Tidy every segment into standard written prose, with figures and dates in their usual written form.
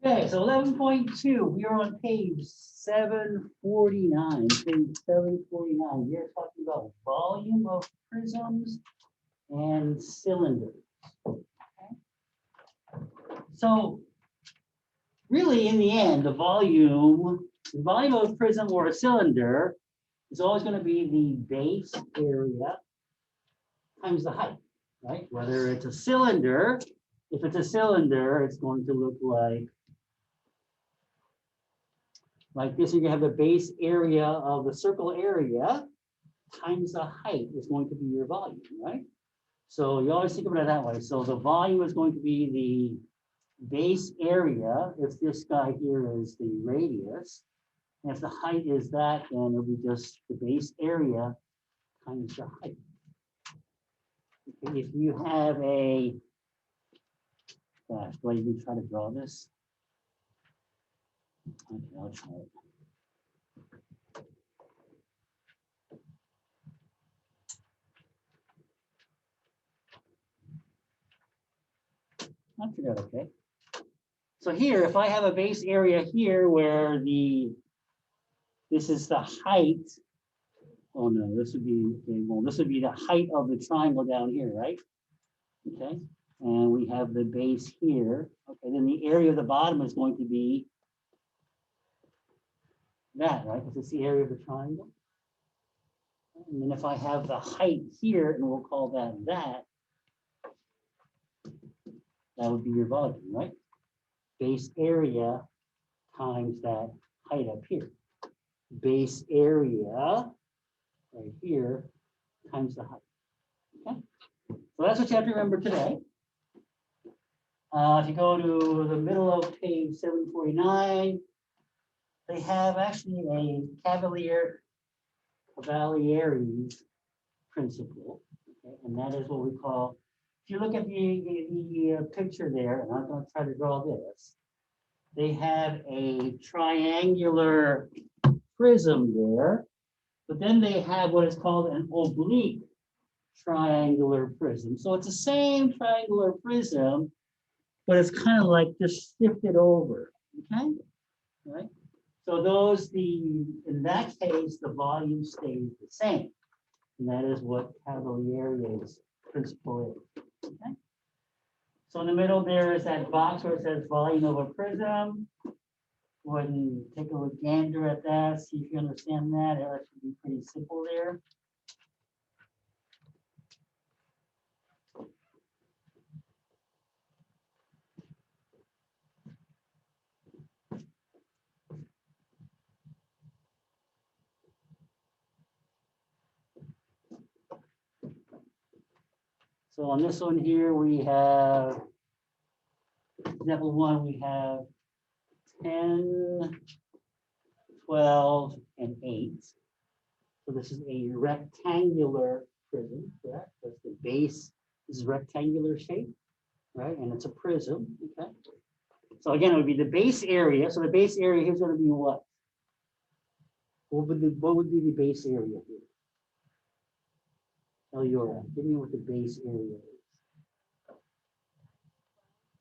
Okay, so 11.2, we are on page 749. Page 749. We are talking about volume of prisms and cylinders. Okay. So really, in the end, the volume of a prism or a cylinder is always going to be the base area times the height, right? Whether it's a cylinder, if it's a cylinder, it's going to look like this. You have the base area of the circle area times the height is going to be your volume, right? So you always think about it that way. So the volume is going to be the base area. If this guy here is the radius, and if the height is that, then it'll be just the base area times the height. Okay, if you have a, gosh, do I even try to draw this? Okay, I'll try it. I figured out okay. So here, if I have a base area here where this is the height. Oh no, this would be, okay, well, this would be the height of the triangle down here, right? Okay, and we have the base here. Okay, then the area of the bottom is going to be that, right? Because it's the area of the triangle. And then if I have the height here, and we'll call that would be your volume, right? Base area times that height up here. Base area right here times the height. Okay, so that's what you have to remember today. If you go to the middle of page 749, they have actually a Cavaliere's principle, okay? And that is what we call, if you look at the picture there, and I'm going to try to draw this, they have a triangular prism there, but then they have what is called an oblique triangular prism. So it's the same triangular prism, but it's kind of like just shifted over, okay? Right? So in that case, the volume stays the same. And that is what Cavaliere's principle is, okay? So in the middle there is that box where it says volume of a prism. Go ahead and take a gander at that, see if you understand that. That should be pretty simple there. So on this one here, we have, example 1, we have 10, 12, and 8. So this is a rectangular prism, correct? That's the base is rectangular shape, right? And it's a prism, okay? So again, it would be the base area. So the base area here is going to be what? What would be the base area here? Eliora, give me what the base area is.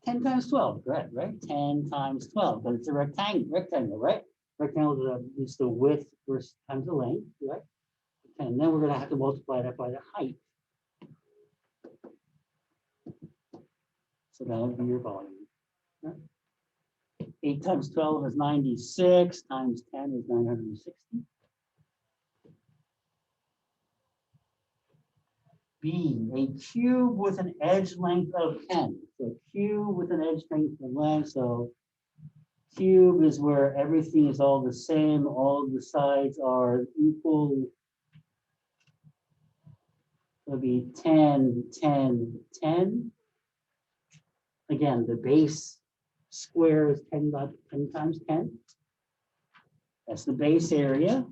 10 times 12, correct, right? 10 times 12, but it's a rectangle, right? Rectangle is the width versus times the length, right? And then we're going to have to multiply that by the height. So that would be your volume. Right? 8 times 12 is 96, times 10 is 960. B, a cube with an edge length of 10. So cube with an edge length of length. So cube is where everything is all the same. All the sides are equal. It'll be 10, 10, 10. Again, the base square is 10 times 10. That's the base area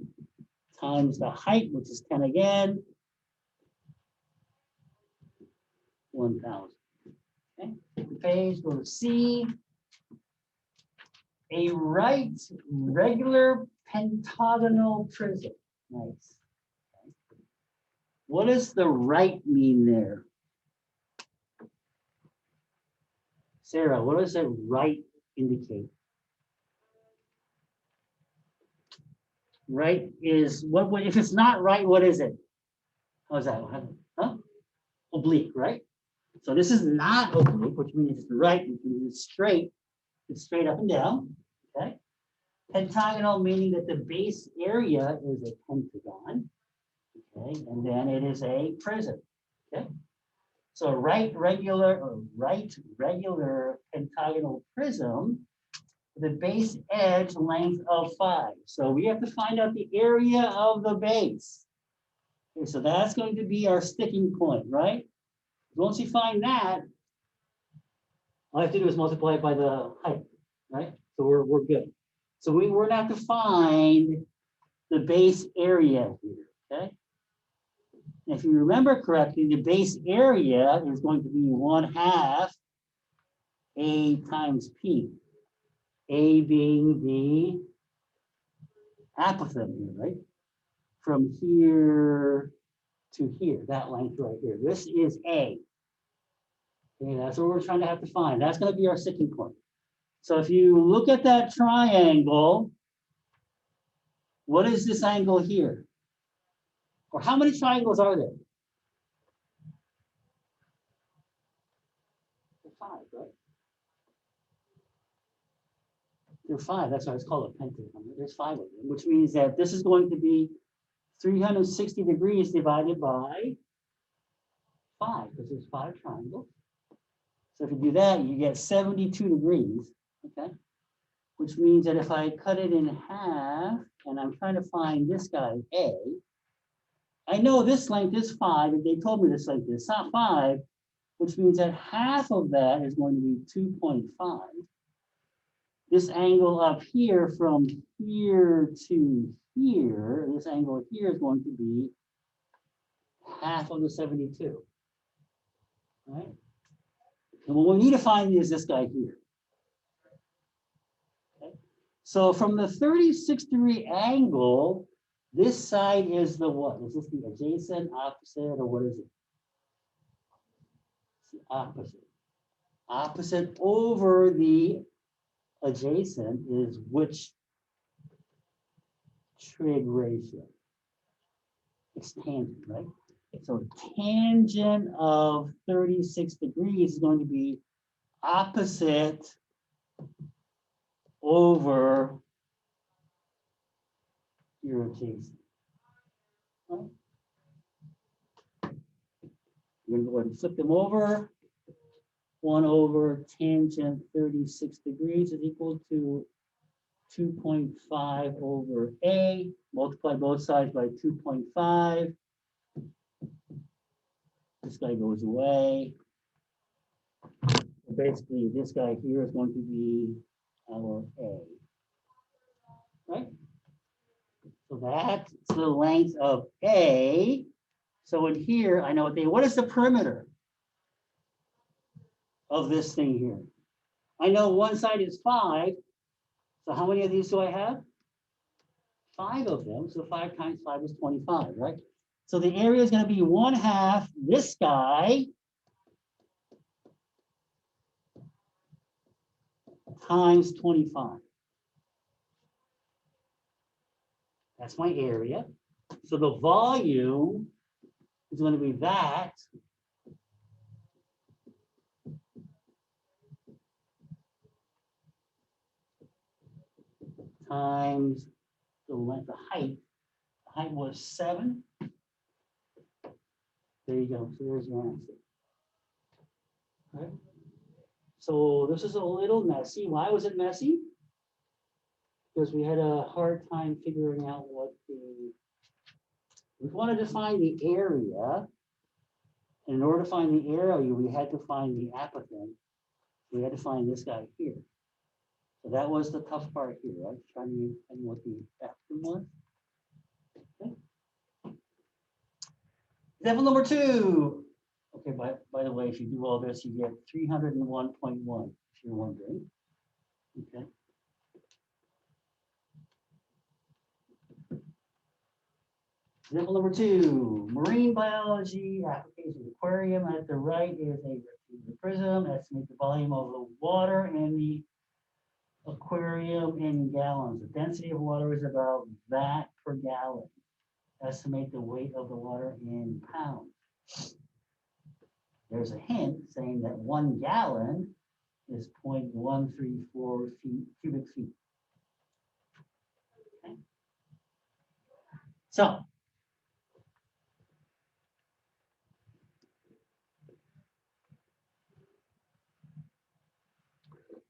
times the height, which is 10 again. 1,000. Okay, take the page, go to C. A right regular pentagonal prism. Nice. Okay. What does the right mean there? Sarah, what does that right indicate? Right is what if it's not right, what is it? How's that? Huh? Oblique, right? So this is not oblique, which means it's right, which means it's straight up and down. Okay. Pentagonal meaning that the base area is a pentagon. Okay, and then it is a prism. Okay. So right regular pentagonal prism, the base edge length of 5. So we have to find out the area of the base. Okay, so that's going to be our sticking point, right? Once you find that, all I have to do is multiply it by the height, right? So we're good. So we're going to have to find the base area here, okay? And if you remember correctly, the base area is going to be 1/2 A times P. A being the apothem here, right? From here to here, that length right here. This is A. Okay, that's what we're trying to have to find. That's going to be our sticking point. So if you look at that triangle, what is this angle here? Or how many triangles are there? 5, right? There are 5. That's why it's called a pentagon. There's 5 of them, which means that this is going to be 360 degrees divided by 5, because there's 5 triangles. So if you do that, you get 72 degrees, okay? Which means that if I cut it in half, and I'm trying to find this guy, A, I know this length is 5, and they told me this length is not 5, which means that half of that is going to be 2.5. This angle up here from here to here, this angle here is going to be half of the 72, right? And what we need to find is this guy here. Okay? So from the 36-degree angle, this side is the what? Is this the adjacent, opposite, or what is it? It's the opposite. Opposite over the adjacent is which trig ratio? It's tangent, right? So tangent of 36 degrees is going to be opposite over your adjacent. Right? You're going to go ahead and flip them over. 1 over tangent 36 degrees is equal to 2.5 over A. Multiply both sides by 2.5. This guy goes away. Basically, this guy here is going to be our A. Right? So that's the length of A. So in here, I know what is the perimeter of this thing here? I know one side is 5. So how many of these do I have? 5 of them. So 5 times 5 is 25, right? So the area is going to be 1/2 this guy times 25. That's my area. So the volume is going to be that times the length, the height. The height was 7. There you go. So there's your answer. Right? So this is a little messy. Why was it messy? Because we had a hard time figuring out we wanted to find the area. And in order to find the area, we had to find the apothem. We had to find this guy here. So that was the tough part here, right? Trying to find what the apothem was. Okay. Example number 2. Okay, by the way, if you do all this, you get 301.1, if you're wondering. Okay. Example number 2, marine biology application aquarium. At the right is a rectangular prism. Estimate the volume of the water in the aquarium in gallons. The density of water is about that per gallon. Estimate the weight of the water in pounds. There's a hint saying that 1 gallon is 0.134 cubic feet. Okay. So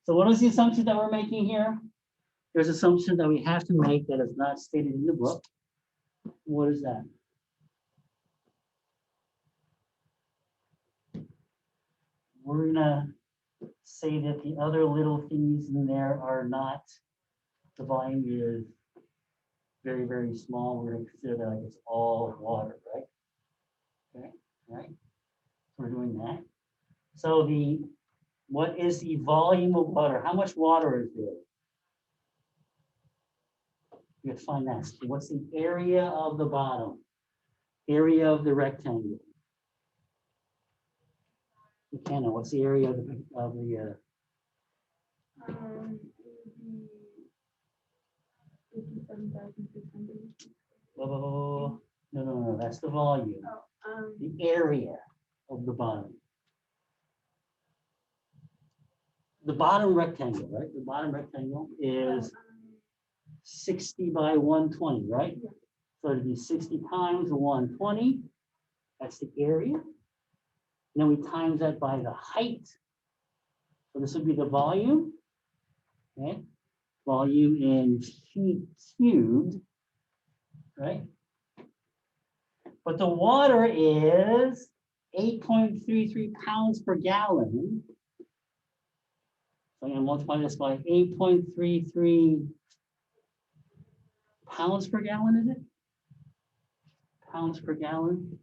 what is the assumption that we're making here? There's an assumption that we have to make that is not stated in the book. What is that? We're gonna say that the other little things in there are not, the volume is very, very small. We're gonna consider that like it's all water, right? Okay, right? We're doing that. So what is the volume of water? How much water is there? You have to find that. So what's the area of the bottom? Area of the rectangle. McKenna, what's the area of the No, that's the volume. The area of the bottom. The bottom rectangle, right? The bottom rectangle is 60 by 120, right? So it'd be 60 times 120. That's the area. And then we times that by the height. So this would be the volume. Okay. Volume in feet cubed, right? But the water is 8.33 pounds per gallon. So I'm going to multiply this by 8.33 pounds per gallon, is it? Pounds per gallon.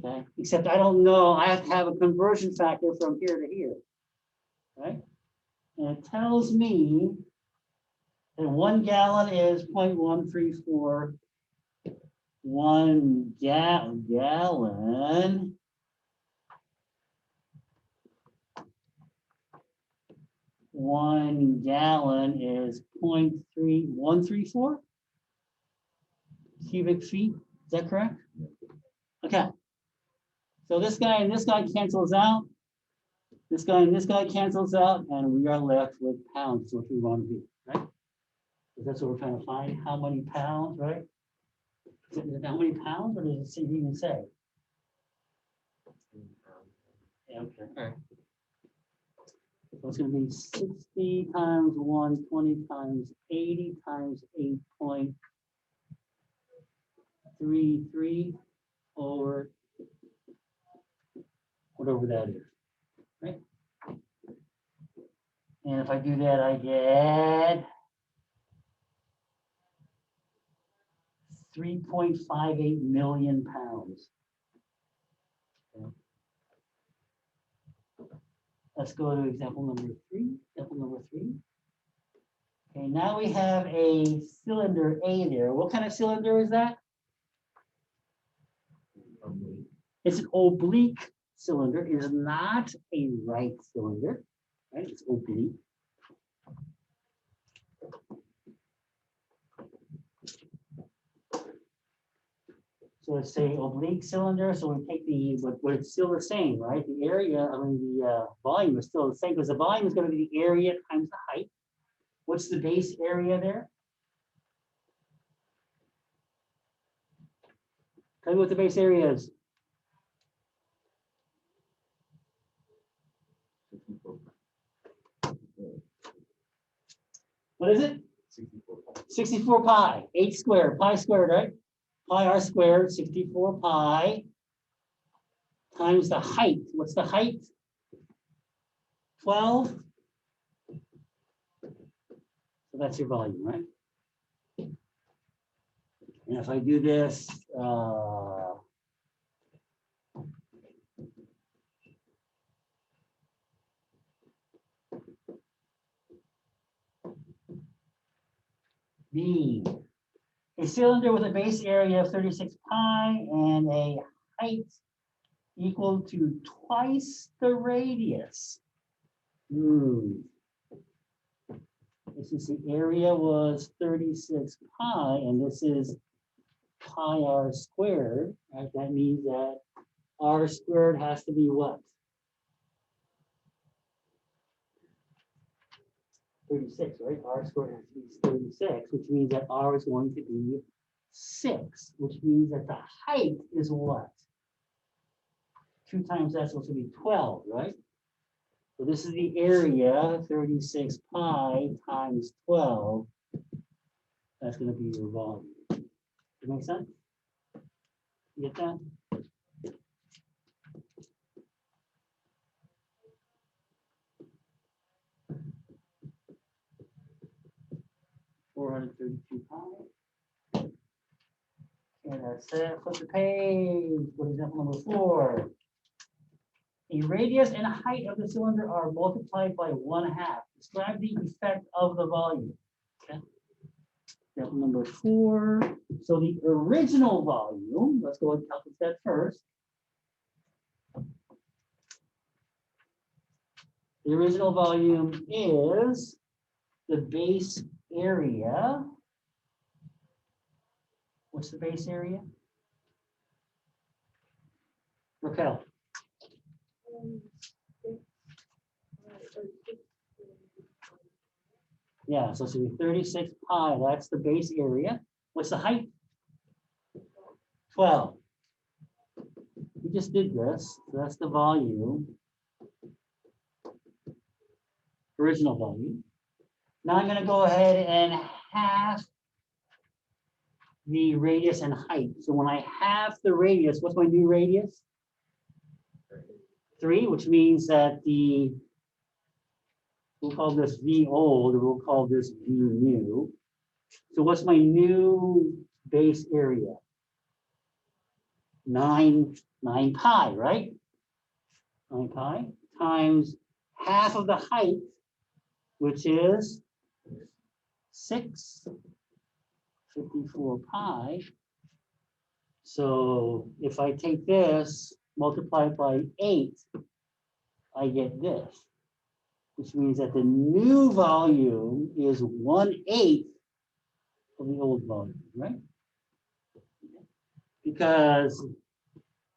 Okay, except I don't know, I have to have a conversion factor from here to here, right? And it tells me that 1 gallon is 0.134. 1 gallon. One gallon is 0.3134 cubic feet. Is that correct? Okay. So this guy and this guy cancels out. This guy and this guy cancels out, and we are left with pounds, which we want to be, right? Because that's what we're trying to find. How many pounds, right? Is it how many pounds, or does it even say? Yeah, okay. All right. So it's going to be 60 times 120 times 80 times 8.33 over whatever that is, right? And if I do that, I get 3.58 million pounds. Okay. Let's go to example number 3. Example number 3. Okay, now we have a cylinder A there. What kind of cylinder is that? It's an oblique cylinder. It is not a right cylinder, right? It's oblique. So it's a oblique cylinder. So we take but it's still the same, right? The area, the volume is still the same because the volume is going to be the area times the height. What's the base area there? Tell me what the base area is. What is it? 64 pi, 8 squared, pi squared, right? Pi r squared, 64 pi times the height. What's the height? 12. So that's your volume, right? And if I do this, B, a cylinder with a base area of 36 pi and a height equal to twice the radius. Since the area was 36 pi, and this is pi r squared, right? That means that r squared has to be what? 36, right? R squared has to be 36, which means that r is going to be 6, which means that the height is what? 2 times that's supposed to be 12, right? So this is the area, 36 pi times 12. That's going to be your volume. Does that make sense? You get that? $432. And that's it. Flip the page. Go to example number 4. A radius and height of the cylinder are multiplied by 1/2. Describe the effect of the volume. Okay. Example number 4. So the original volume, let's go and calculate that first. The original volume is the base area. What's the base area? Raquel. Yeah, so it's gonna be 36 pi. That's the base area. What's the height? 12. We just did this. So that's the volume. Original volume. Now I'm going to go ahead and half the radius and height. So when I half the radius, what's my new radius? 3, which means that we'll call this V old, and we'll call this V new. So what's my new base area? 9 pi, right? 9 pi times half of the height, which is 654 pi. So if I take this, multiply it by 8, I get this, which means that the new volume is 1/8 of the old volume, right? Because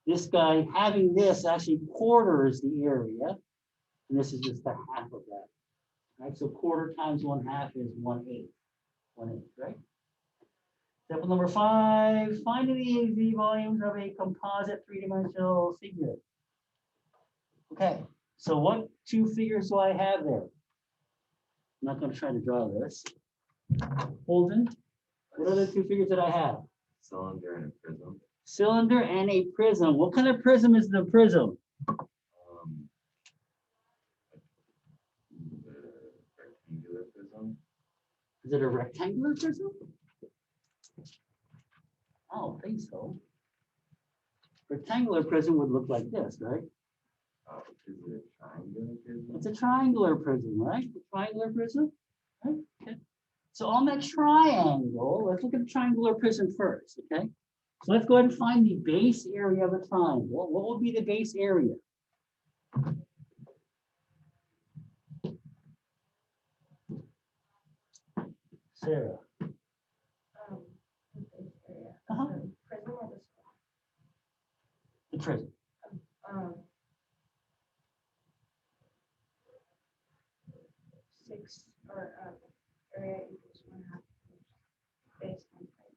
this guy having this actually quarters the area, and this is just the half of that. Right, so quarter times 1/2 is 1/8. 1/8, right? Example number 5, find the AV volumes of a composite 3-dimensional figure. Okay, so what 2 figures do I have there? I'm not going to try to draw this. Holden, what are the 2 figures that I have? Cylinder and a prism. Cylinder and a prism. What kind of prism is the prism? The rectangular prism. Is it a rectangular prism? I don't think so. Rectangular prism would look like this, right? Is it a triangular prism? It's a triangular prism, right? A triangular prism, right? Okay. So on that triangle, let's look at the triangular prism first, okay? So let's go ahead and find the base area of a triangle. What would be the base area? Sarah. Prism or The prism. the 6 or area equals 1/2 base times height.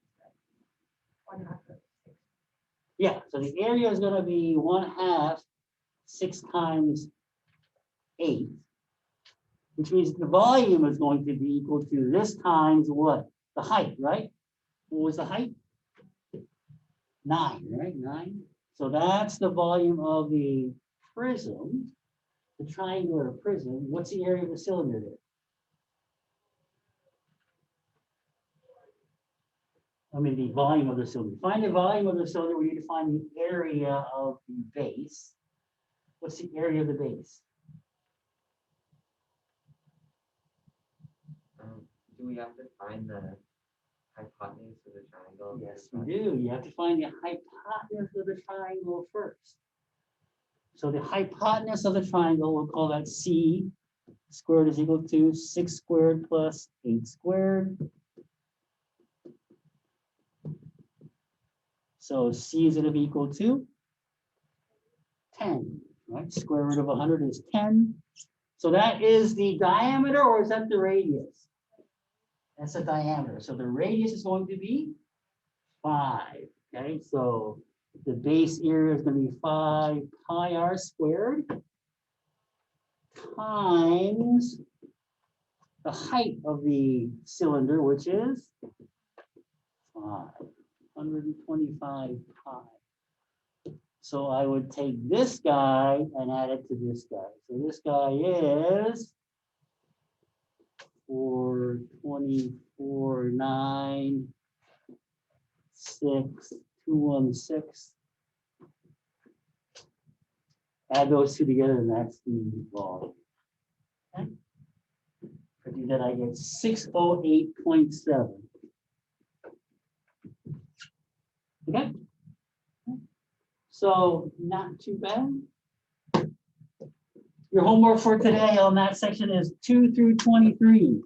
1/2 of 6. Yeah, so the area is going to be 1/2 6 times 8, which means the volume is going to be equal to this times what? The height, right? What was the height? 9, right? 9. So that's the volume of the prism, the triangular prism. What's the area of the cylinder there? I mean, the volume of the cylinder. Find the volume of the cylinder. We need to find the area of the base. What's the area of the base? Do we have to find the hypotenuse of the triangle? Yes, we do. You have to find the hypotenuse of the triangle first. So the hypotenuse of the triangle, we'll call that C. squared is equal to 6 squared plus 8 squared. So C is going to be equal to 10, right? Square root of 100 is 10. So that is the diameter, or is that the radius? That's the diameter. So the radius is going to be 5. Okay, so the base area is going to be 5 pi r squared times the height of the cylinder, which is 125 pi. So I would take this guy and add it to this guy. So this guy is 424.9, 6,216. Add those two together, and that's the volume. Okay. I do that, I get 608.7. Okay. So not too bad. Your homework for today on that section is 2 through 23.